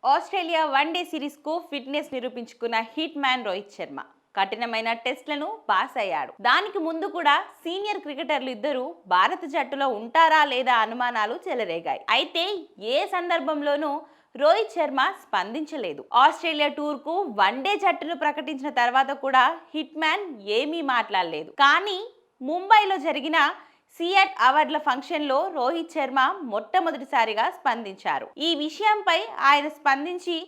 Australia one day సిరీస్కు fitness నిరూపించుకున్న hitman Rohit Sharma కఠినమైన టెస్ట్లను పాస్ అయ్యాడు. దానికి ముందు కూడా సీనియర్ క్రికెటర్లు ఇద్దరు భారత జట్టులో ఉంటారా లేదా అనుమానాలు చెలరేగాయి. అయితే ఏ సందర్భంలోనూ రోహిత్ శర్మ స్పందించలేదు. ఆస్ట్రేలియా టూర్కు వన్డే జట్టును ప్రకటించిన తర్వాత కూడా హిట్ మ్యాన్ ఏమీ మాట్లాడలేదు. కానీ ముంబైలో జరిగిన సియాట్ అవార్డుల ఫంక్షన్లో రోహిత్ శర్మ మొట్టమొదటిసారిగా స్పందించారు. ఈ విషయంపై ఆయన స్పందించి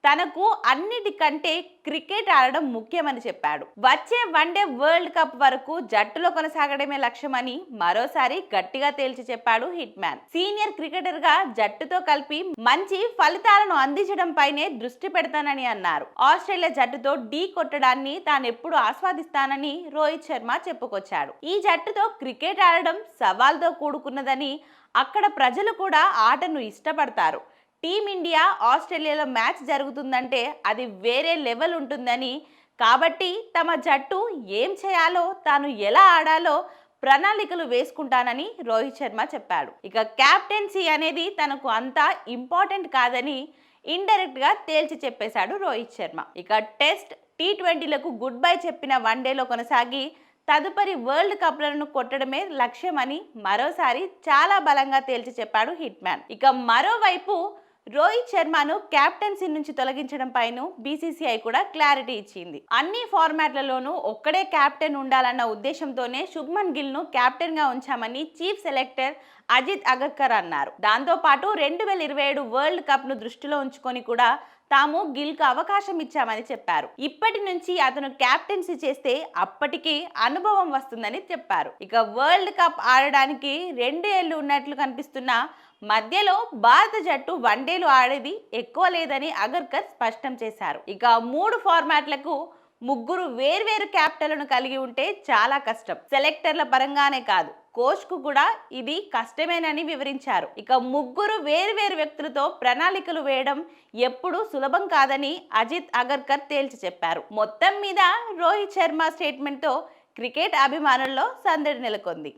తనకు అన్నిటికంటే క్రికెట్ ఆడడం ముఖ్యమని చెప్పాడు. వచ్చే వన్డే వరల్డ్ కప్ వరకు జట్టులో కొనసాగడమే లక్ష్యమని మరోసారి గట్టిగా తేల్చి చెప్పాడు హిట్ మ్యాన్. సీనియర్ క్రికెటర్ గా జట్టుతో కలిపి మంచి ఫలితాలను అందించడం పైనే దృష్టి పెడతానని అన్నారు. ఆస్ట్రేలియా జట్టుతో ఢీ కొట్టడాన్ని తానెప్పుడు ఆస్వాదిస్తానని రోహిత్ శర్మ చెప్పుకొచ్చాడు. ఈ జట్టుతో క్రికెట్ ఆడడం సవాల్తో కూడుకున్నదని, అక్కడ ప్రజలు కూడా ఆటను ఇష్టపడతారు. టీమిండియా ఆస్ట్రేలియాలో మ్యాచ్ జరుగుతుందంటే అది వేరే లెవెల్ ఉంటుందని, కాబట్టి తమ జట్టు ఏం చేయాలో, తాను ఎలా ఆడాలో ప్రణాళికలు వేసుకుంటానని రోహిత్ శర్మ చెప్పాడు. ఇక క్యాప్టెన్సీ అనేది తనకు అంత ఇంపార్టెంట్ కాదని ఇండైరెక్ట్ గా తేల్చి చెప్పేశాడు రోహిత్ శర్మ. ఇక టెస్ట్, టీ20లకు గుడ్ బై చెప్పిన వన్డేలో కొనసాగి తదుపరి వరల్డ్ కప్లను కొట్టడమే లక్ష్యమని మరోసారి చాలా బలంగా తేల్చి చెప్పాడు హిట్ మ్యాన్. ఇక మరోవైపు రోహిత్ శర్మను క్యాప్టెన్సీ నుంచి తొలగించడం పైన బీసీసీఐ కూడా క్లారిటీ ఇచ్చింది. అన్ని ఫార్మాట్లలోనూ ఒక్కడే కెప్టెన్ ఉండాలన్న ఉద్దేశంతోనే శుభ్మన్ గిల్ ను కెప్టెన్ గా ఉంచామని చీఫ్ సెలెక్టర్ అజిత్ అగర్కర్ అన్నారు. దాంతో పాటు 2027 వరల్డ్ కప్ ను దృష్టిలో ఉంచుకొని కూడా తాము గిల్ కు అవకాశం ఇచ్చామని చెప్పారు. ఇప్పటి నుంచి అతను క్యాప్టెన్సీ చేస్తే అప్పటికి అనుభవం వస్తుందని చెప్పారు. ఇక వరల్డ్ కప్ ఆడడానికి 2 ఏళ్లు ఉన్నట్లు కనిపిస్తున్న మధ్యలో భారత జట్టు వన్డేలు ఆడేది ఎక్కువ లేదని అగర్కర్ స్పష్టం చేశారు. ఇక 3 ఫార్మాట్లకు 3 వేర్వేరు క్యాప్టెన్లను కలిగి ఉంటే చాలా కష్టం. సెలెక్టర్ల పరంగానే కాదు, కోచ్ కు కూడా ఇది కష్టమేనని వివరించారు. ఇక 3 వేర్వేరు వ్యక్తులతో ప్రణాళికలు వేయడం ఎప్పుడూ సులభం కాదని అజిత్ అగర్కర్ తేల్చి చెప్పారు. మొత్తం మీద రోహిత్ శర్మ స్టేట్మెంట్ తో క్రికెట్ అభిమానుల్లో సందడి నెలకొంది.